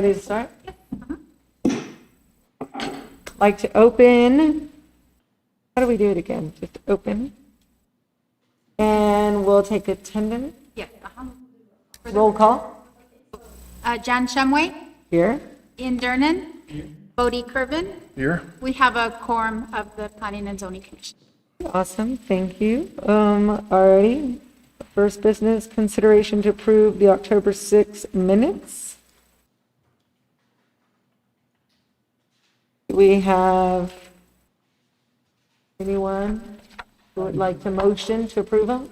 ready to start? Like to open, how do we do it again? Just open. And we'll take attendance. Yes. Roll call. Jan Shumway, Here. Ian Dernan, Bodie Kervin. Here. We have a quorum of the Planning and Zoning Commission. Awesome, thank you. Alrighty. First business, consideration to approve the October 6 minutes. We have anyone who would like to motion to approve them?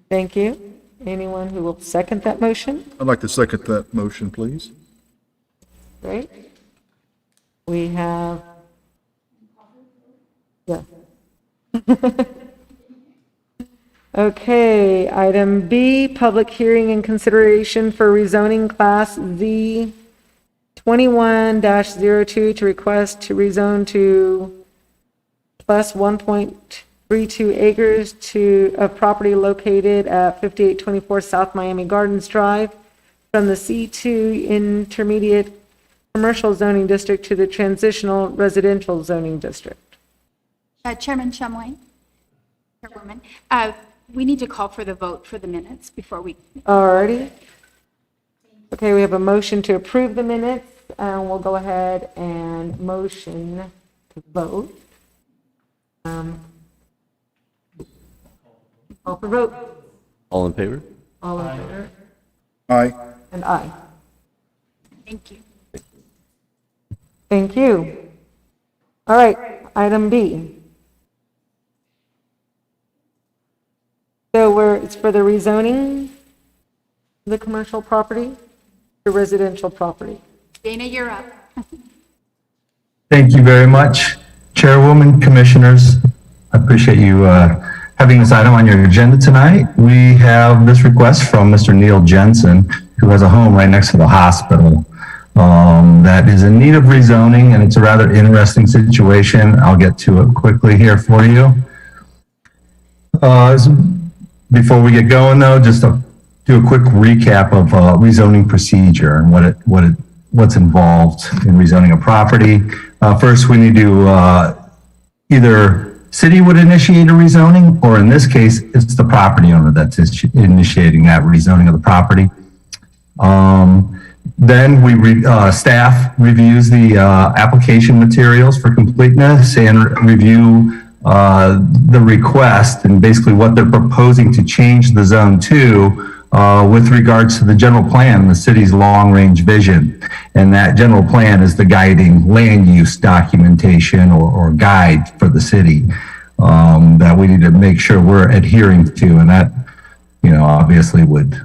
Thank you. Anyone who will second that motion? I'd like to second that motion, please. Great. We have, yeah. Okay, item B, public hearing and consideration for rezoning Class Z 21-02 to request to rezone to plus 1.32 acres to a property located at 5824 South Miami Gardens Drive from the C2 Intermediate Commercial Zoning District to the Transitional Residential Zoning District. Chairman Shumway, Chairwoman, we need to call for the vote for the minutes before we. Alrighty. Okay, we have a motion to approve the minutes, and we'll go ahead and motion to vote. Call for vote. All in favor? All in favor? Aye. And aye. Thank you. Thank you. All right, item B. So it's for the rezoning the commercial property to residential property. Dana, you're up. Thank you very much, Chairwoman, Commissioners. I appreciate you having this item on your agenda tonight. We have this request from Mr. Neil Jensen, who has a home right next to the hospital that is in need of rezoning, and it's a rather interesting situation. I'll get to it quickly here for you. Before we get going, though, just to do a quick recap of rezoning procedure and what's involved in rezoning a property. First, we need to either city would initiate a rezoning, or in this case, it's the property owner that's initiating that rezoning of the property. Then staff reviews the application materials for completeness and review the request and basically what they're proposing to change the zone to with regards to the general plan, the city's long-range vision. And that general plan is the guiding land use documentation or guide for the city that we need to make sure we're adhering to. And that, obviously would,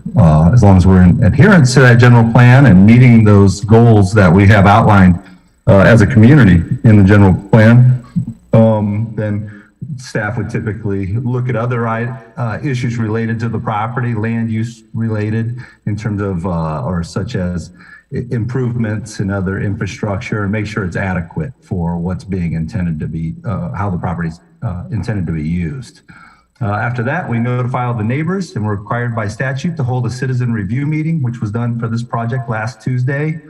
as long as we're in adherence to that general plan and meeting those goals that we have outlined as a community in the general plan, then staff would typically look at other issues related to the property, land use related in terms of, or such as improvements and other infrastructure, and make sure it's adequate for what's being intended to be, how the property's intended to be used. After that, we notify all the neighbors, and we're required by statute to hold a citizen review meeting, which was done for this project last Tuesday.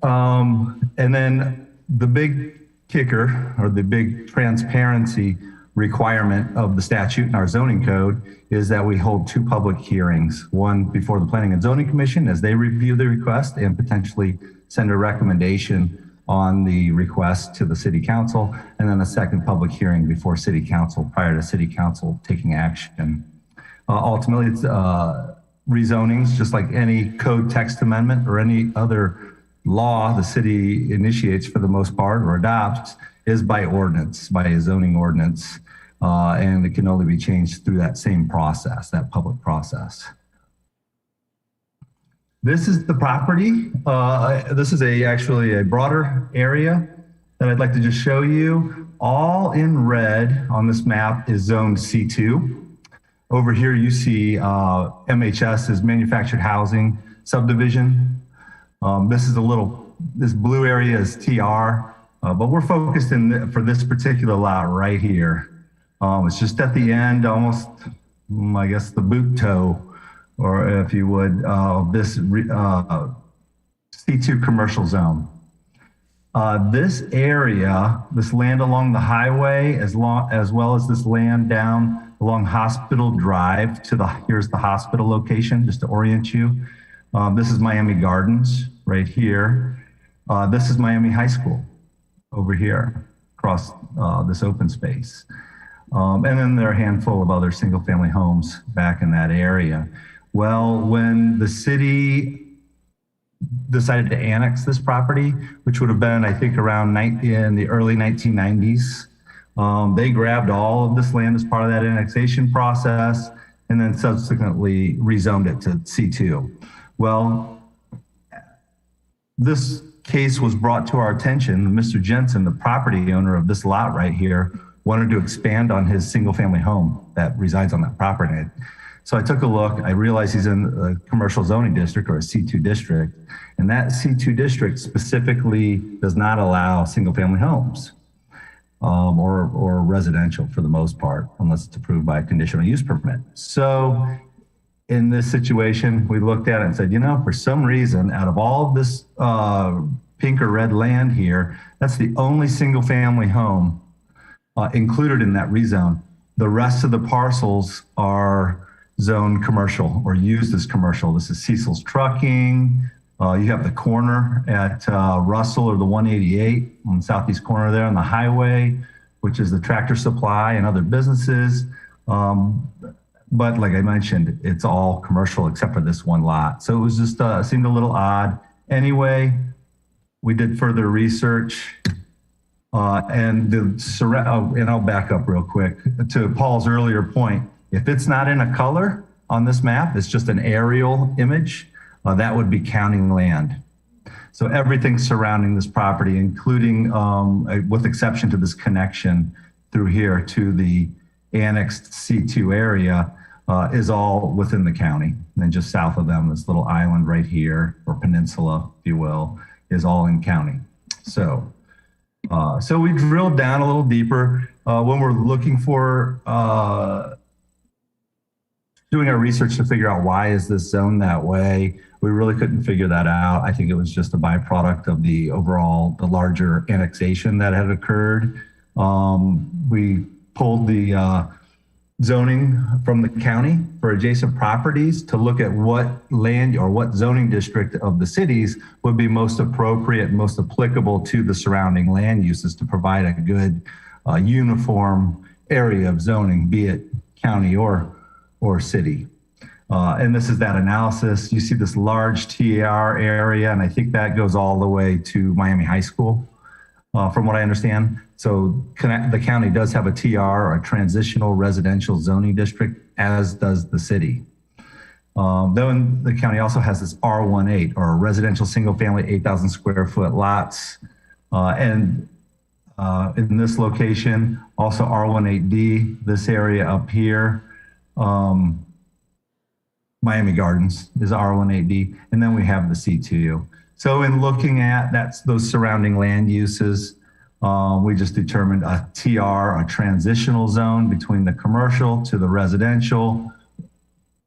And then the big kicker, or the big transparency requirement of the statute in our zoning code, is that we hold two public hearings, one before the Planning and Zoning Commission as they review the request and potentially send a recommendation on the request to the City Council, and then a second public hearing before City Council prior to City Council taking action. Ultimately, it's rezonings, just like any code text amendment or any other law the city initiates for the most part or adopts, is by ordinance, by a zoning ordinance, and it can only be changed through that same process, that public process. This is the property. This is actually a broader area that I'd like to just show you. All in red on this map is zone C2. Over here you see MHS is manufactured housing subdivision. This blue area is TR, but we're focused for this particular lot right here. It's just at the end, almost, I guess, the boot toe, or if you would, this C2 commercial zone. This area, this land along the highway, as well as this land down along Hospital Drive here's the hospital location, just to orient you. This is Miami Gardens right here. This is Miami High School over here across this open space. And then there are a handful of other single family homes back in that area. Well, when the city decided to annex this property, which would have been, I think, around in the early 1990s. They grabbed all of this land as part of that annexation process and then subsequently rezoned it to C2. Well, this case was brought to our attention. Mr. Jensen, the property owner of this lot right here, wanted to expand on his single family home that resides on that property. So I took a look, I realized he's in a commercial zoning district or a C2 district, and that C2 district specifically does not allow single family homes or residential for the most part, unless it's approved by a conditional use permit. So in this situation, we looked at it and said, for some reason, out of all of this pink or red land here, that's the only single family home included in that rezone. The rest of the parcels are zoned commercial or used as commercial. This is Cecil's Trucking. You have the corner at Russell or the 188 on the southeast corner there on the highway, which is the Tractor Supply and other businesses. But like I mentioned, it's all commercial except for this one lot. So it was just seemed a little odd. Anyway, we did further research. And I'll back up real quick to Paul's earlier point. If it's not in a color on this map, it's just an aerial image, that would be counting land. So everything surrounding this property, including with exception to this connection through here to the annexed C2 area, is all within the county. And then just south of them, this little island right here, or peninsula, if you will, is all in county. So we drilled down a little deeper when we're looking for doing our research to figure out why is this zone that way. We really couldn't figure that out. I think it was just a byproduct of the larger annexation that had occurred. We pulled the zoning from the county for adjacent properties to look at what land or what zoning district of the cities would be most appropriate, most applicable to the surrounding land uses to provide a good uniform area of zoning, be it county or city. And this is that analysis. You see this large TR area, and I think that goes all the way to Miami High School, from what I understand. So the county does have a TR, a transitional residential zoning district, as does the city. Then the county also has this R18, or residential single family 8,000 square foot lots. And in this location, also R18D, this area up here, Miami Gardens is R18D, and then we have the C2. So in looking at those surrounding land uses, we just determined a TR, a transitional zone between the commercial to the residential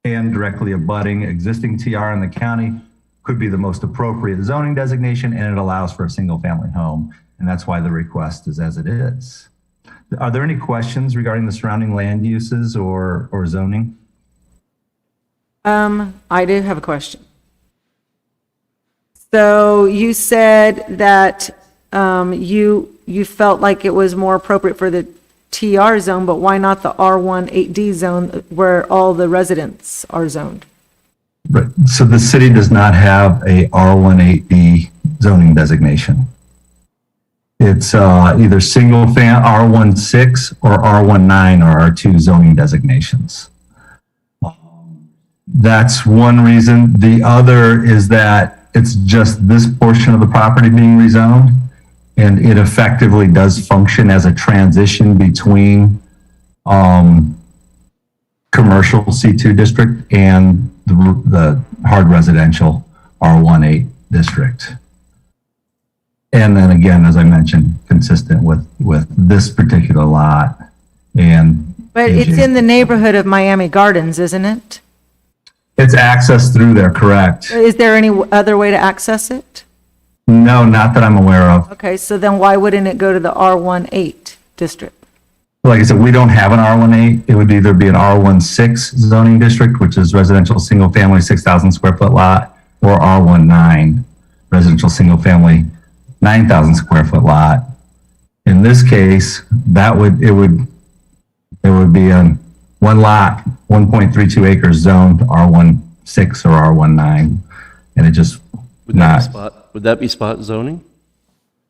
and directly abutting existing TR in the county could be the most appropriate zoning designation, and it allows for a single family home. And that's why the request is as it is. Are there any questions regarding the surrounding land uses or zoning? I do have a question. So you said that you felt like it was more appropriate for the TR zone, but why not the R18D zone where all the residents are zoned? Right. So the city does not have a R18D zoning designation. It's either single R16 or R19 are our two zoning designations. That's one reason. The other is that it's just this portion of the property being rezoned, and it effectively does function as a transition between commercial C2 district and the hard residential R18 district. And then again, as I mentioned, consistent with this particular lot and. But it's in the neighborhood of Miami Gardens, isn't it? It's accessed through there, correct? Is there any other way to access it? No, not that I'm aware of. Okay, so then why wouldn't it go to the R18 district? Like I said, we don't have an R18. It would either be an R16 zoning district, which is residential single family 6,000 square foot lot, or R19 residential single family 9,000 square foot lot. In this case, it would be on one lot, 1.32 acres zoned R16 or R19, and it just Would that be spot zoning?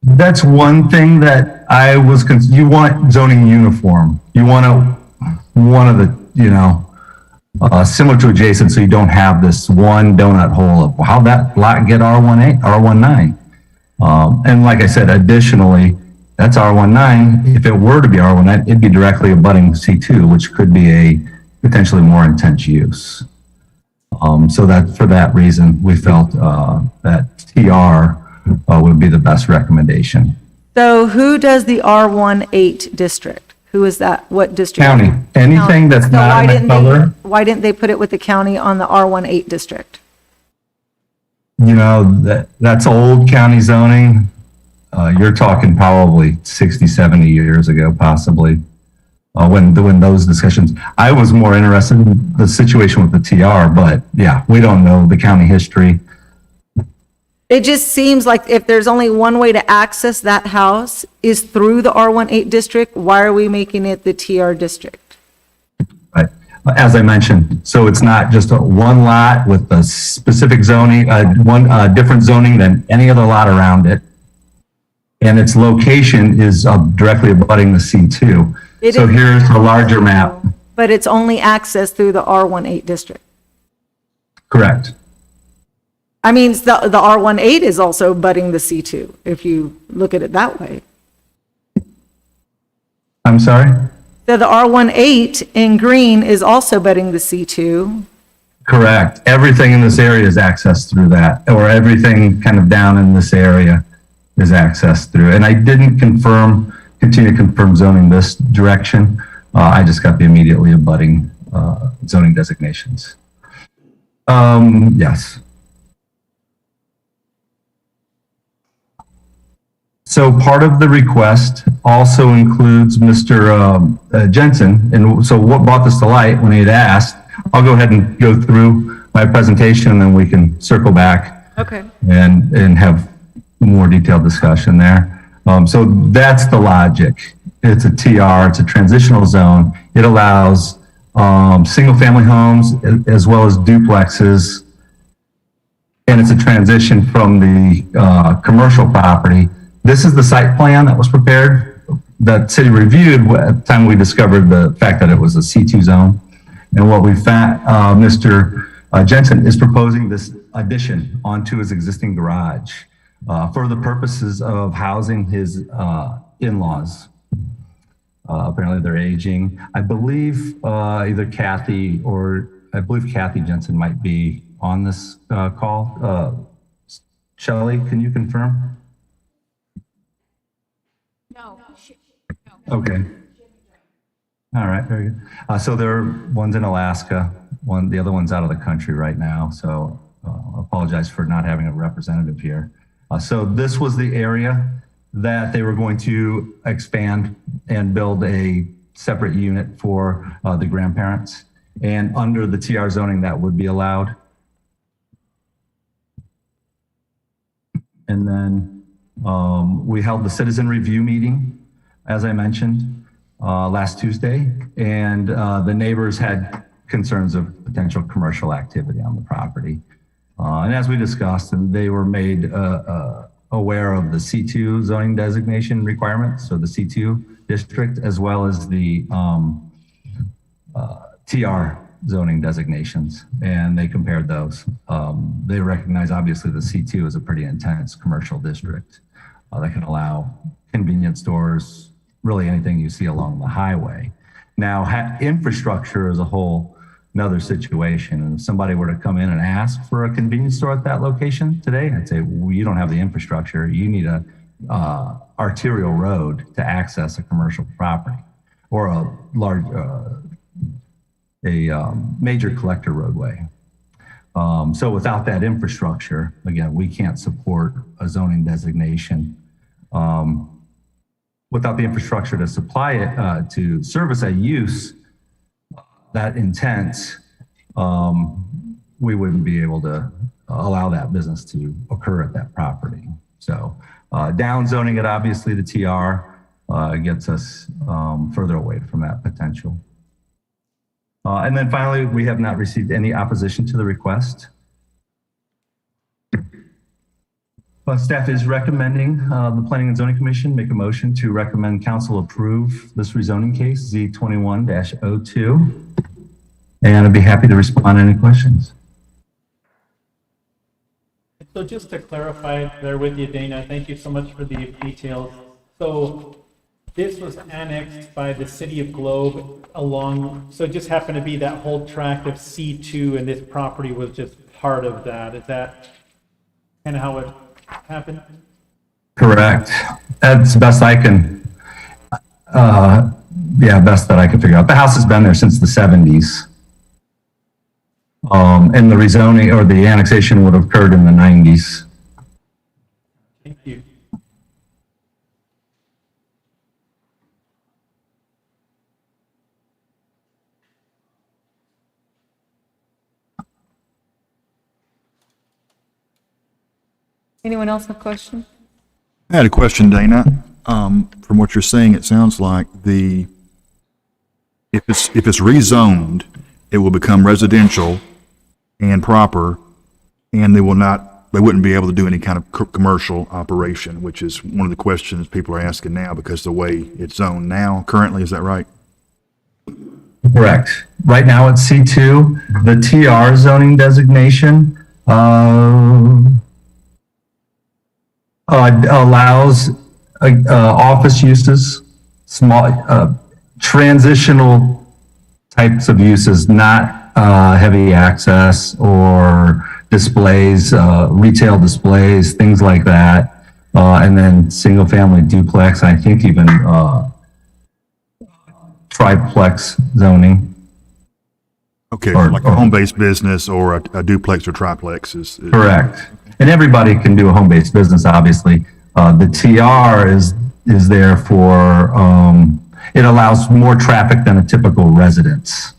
That's one thing that I was, you want zoning uniform. You want one of the, similar to adjacent, so you don't have this one donut hole of how that lot get R18, R19. And like I said, additionally, that's R19. If it were to be R19, it'd be directly abutting C2, which could be a potentially more intense use. So that for that reason, we felt that TR would be the best recommendation. So who does the R18 district? Who is that? What district? County, anything that's So not in the color, why didn't they put it with the county on the R18 district? that's old county zoning. You're talking probably 60, 70 years ago, possibly, when those discussions. I was more interested in the situation with the TR, but yeah, we don't know the county history. It just seems like if there's only one way to access that house is through the R18 district, why are we making it the TR district? But as I mentioned, so it's not just one lot with a specific zoning, different zoning than any other lot around it. And its location is directly abutting the C2. So here's a larger map. But it's only accessed through the R18 district. Correct. I mean, the R18 is also abutting the C2, if you look at it that way. I'm sorry? So the R18 in green is also abutting the C2. Correct. Everything in this area is accessed through that, or everything kind of down in this area is accessed through. And I didn't continue to confirm zoning this direction. I just got the immediately abutting zoning designations. Yes. So part of the request also includes Mr. Jensen. And so what brought this to light when he had asked, I'll go ahead and go through my presentation and then we can circle back. Okay. And have more detailed discussion there. So that's the logic. It's a TR, it's a transitional zone. It allows single family homes as well as duplexes. And it's a transition from the commercial property. This is the site plan that was prepared, that city reviewed at the time we discovered the fact that it was a C2 zone. And what we found, Mr. Jensen is proposing this addition onto his existing garage for the purposes of housing his in-laws. Apparently they're aging. I believe either Kathy Jensen might be on this call. Shelley, can you confirm? No. Okay. All right, very good. So one's in Alaska, the other one's out of the country right now. So apologize for not having a representative here. So this was the area that they were going to expand and build a separate unit for the grandparents. And under the TR zoning, that would be allowed. And then we held the citizen review meeting, as I mentioned, last Tuesday. And the neighbors had concerns of potential commercial activity on the property. And as we discussed, and they were made aware of the C2 zoning designation requirements, so the C2 district, as well as the TR zoning designations, and they compared those. They recognize, obviously, the C2 is a pretty intense commercial district that can allow convenience stores, really anything you see along the highway. Now, infrastructure as a whole, another situation. And if somebody were to come in and ask for a convenience store at that location today, I'd say, well, you don't have the infrastructure. You need a arterial road to access a commercial property or a large, major collector roadway. So without that infrastructure, again, we can't support a zoning designation. Without the infrastructure to supply it, to service a use, that intent, we wouldn't be able to allow that business to occur at that property. So down zoning it, obviously the TR gets us further away from that potential. And then finally, we have not received any opposition to the request. Staff is recommending the Planning and Zoning Commission make a motion to recommend council approve this rezoning case Z21-02. And I'd be happy to respond to any questions. So just to clarify there with you, Dana, thank you so much for the details. So this was annexed by the city of Globe along, so it just happened to be that whole tract of C2 and this property was just part of that. Is that kind of how it happened? Correct. That's best I can, best that I can figure out. The house has been there since the 70s. And the rezoning or the annexation would have occurred in the 90s. Thank you. Anyone else have questions? I had a question, Dana. From what you're saying, it sounds like if it's rezoned, it will become residential and proper, and they wouldn't be able to do any kind of commercial operation, which is one of the questions people are asking now because the way it's zoned now currently, is that right? Correct. Right now it's C2. The TR zoning designation allows office uses, small transitional types of uses, not heavy access or displays, retail displays, things like that. And then single family duplex, I think even triplex zoning. Okay, Or- like a home-based business or a duplex or triplex is. Correct. And everybody can do a home-based business, obviously. The TR is there for, it allows more traffic than a typical residence.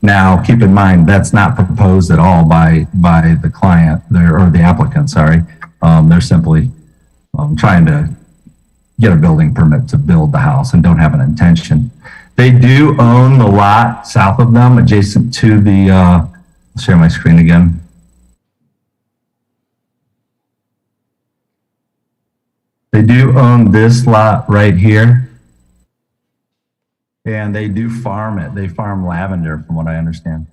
Now, keep in mind, that's not proposed at all by the client there, or the applicant, sorry. They're simply trying to get a building permit to build the house and don't have an intention. They do own the lot south of them, adjacent to the, I'll share my screen again. They do own this lot right here. And they do farm it. They farm lavender, from what I understand.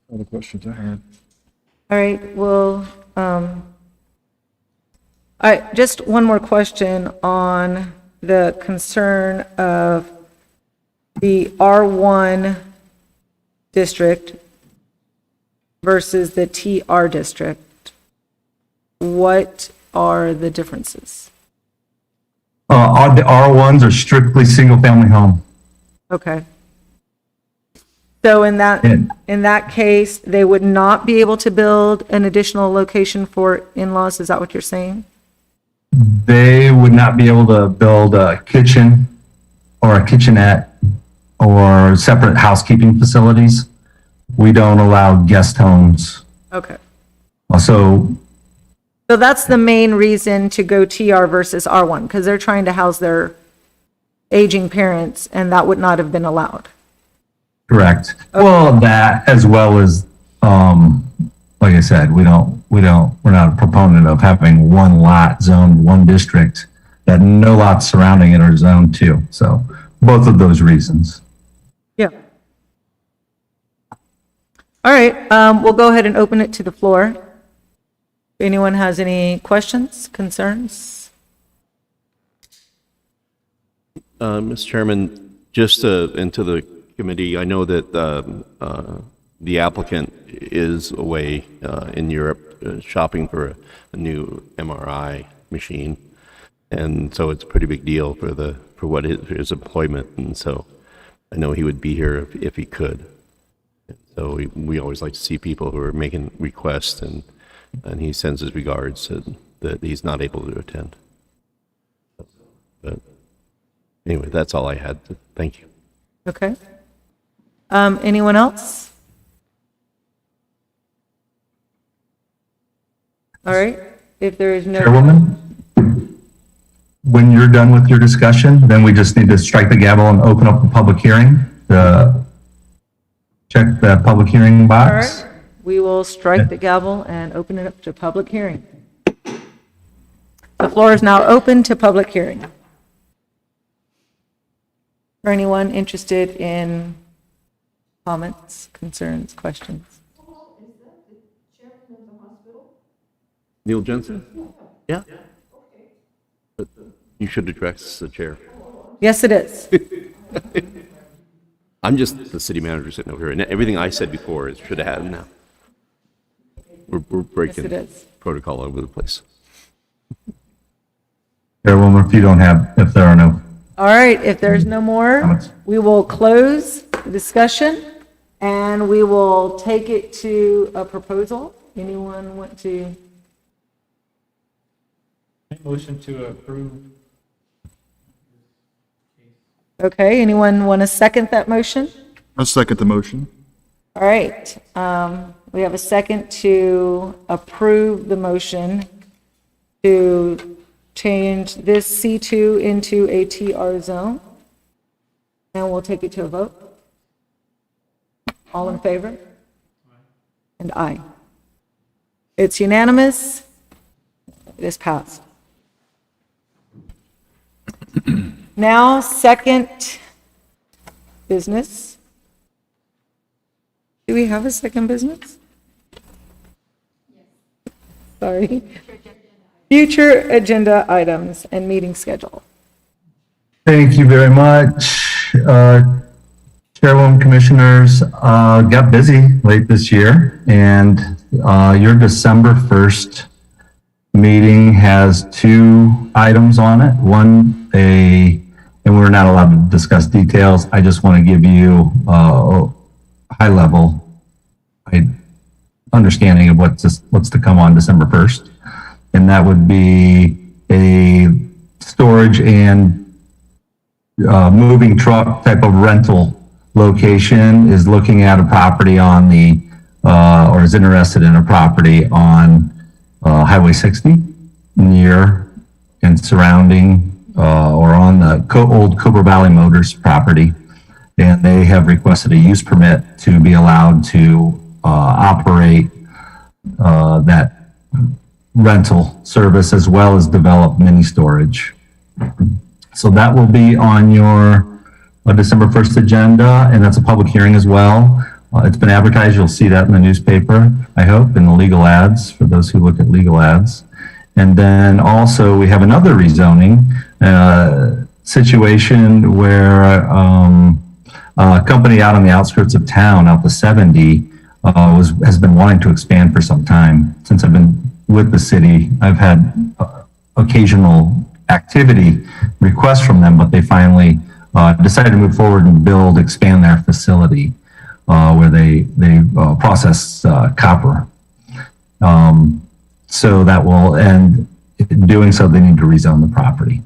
All the questions I had. All right, well, all right, just one more question on the concern of the R1 district versus the TR district. What are the differences? The R1s are strictly single-family home. Okay. So in And- that case, they would not be able to build an additional location for in-laws? Is that what you're saying? They would not be able to build a kitchen or a kitchenette or separate housekeeping facilities. We don't allow guest homes. Okay. Also, So that's the main reason to go TR versus R1, because they're trying to house their aging parents, and that would not have been allowed. correct. Well, that as well as, like I said, we're not a proponent of having one lot zoned, one district, that no lots surrounding it are zoned too. So both of those reasons. Yeah. All right, we'll go ahead and open it to the floor. If anyone has any questions, concerns? Mr. Chairman, just into the committee, I know that the applicant is away in Europe shopping for a new MRI machine, and so it's a pretty big deal for what his employment, and so I know he would be here if he could. So we always like to see people who are making requests, and he sends his regards that he's not able to attend. But anyway, that's all I had. Thank you. Okay. Anyone else? All right, if there is no. Chairwoman, when you're done with your discussion, then we just need to strike the gavel and open up the public hearing. Check the public hearing All box. right, we will strike the gavel and open it up to public hearing. The floor is now open to public hearing. For anyone interested in comments, concerns, questions? Neil Jensen? Yeah. But you should address the chair. Yes, it is. I'm just the city manager sitting over here, and everything I said before is should have had now. We're breaking Yes, it is. protocol all over the place. Chairwoman, if there are no All right, if there's no more, comments. we will close the discussion and we will take it to a proposal. Anyone want to? Motion to approve. Okay, anyone want to second that motion? I second the motion. All right, we have a second to approve the motion to change this C2 into a TR zone. And we'll take it to a vote. All in favor? And aye. It's unanimous. It is passed. Now, second business. Do we have a second business? Sorry. Future agenda items and meeting schedule. Thank you very much. Chairwoman, Commissioners, got busy late this year, and your December 1st meeting has 2 items on it. One, and we're not allowed to discuss details. I just want to give you a high-level understanding of what's to come on December 1st. And that would be a storage and moving truck type of rental location is looking at a property on or is interested in a property on Highway 60 near and surrounding or on the old Cobra Valley Motors property. And they have requested a use permit to be allowed to operate that rental service as well as develop mini storage. So that will be on your December 1st agenda, and that's a public hearing as well. It's been advertised. You'll see that in the newspaper, I hope, in the legal ads for those who look at legal ads. And then also we have another rezoning situation where a company out on the outskirts of town, out the 70, has been wanting to expand for some time. Since I've been with the city, I've had occasional activity requests from them, but they finally decided to move forward and expand their facility where they process copper. So that will, and in doing so, they need to rezone the property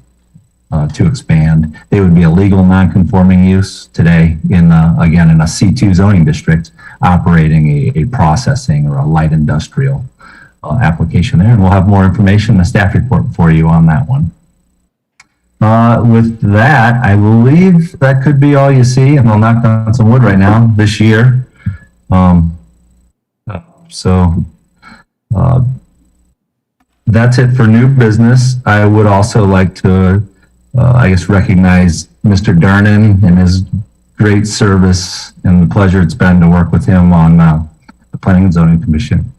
to expand. They would be a legal non-conforming use today again, in a C2 zoning district, operating a processing or a light industrial application there. And we'll have more information in the staff report for you on that one. With that, I believe that could be all you see, and I'll knock down some wood right now this year. That's it for new business. I would also like to, recognize Mr. Dernan and his great service and the pleasure it's been to work with him on the Planning and Zoning Commission.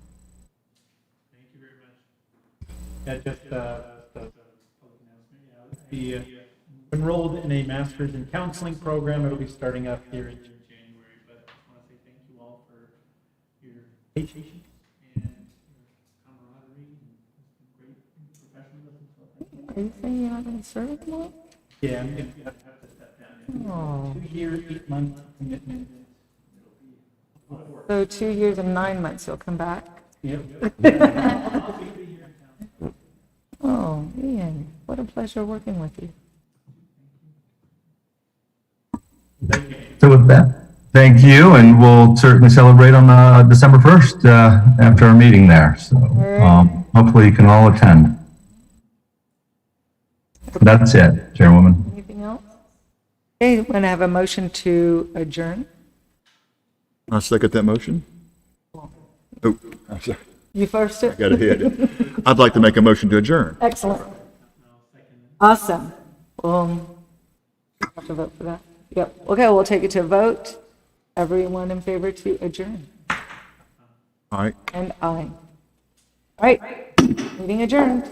Thank you very much. Yeah, just be enrolled in a master's in counseling program. It'll be starting up here in January, but I want to say thank you all for patience and your camaraderie and great professionalism. So Are you saying you're not going to serve more? yeah, I'm going to have to step down. Oh, 2 year, 8 month commitment. so 2 years and 9 months you'll come back? Yep. Oh, Ian, what a pleasure working with you. So with that, thank you, and we'll certainly celebrate on December 1st after our meeting there. So hopefully you can all attend. That's it, Chairwoman. Anything else? Okay, want to have a motion to adjourn? I second that motion. Oh, I'm sorry. You first it? Got ahead. I'd like to make a motion to adjourn. Excellent. Awesome. Have to vote for that. Yep. Okay, we'll take it to a vote. Everyone in favor to adjourn? All right. And aye. All right, meeting adjourned.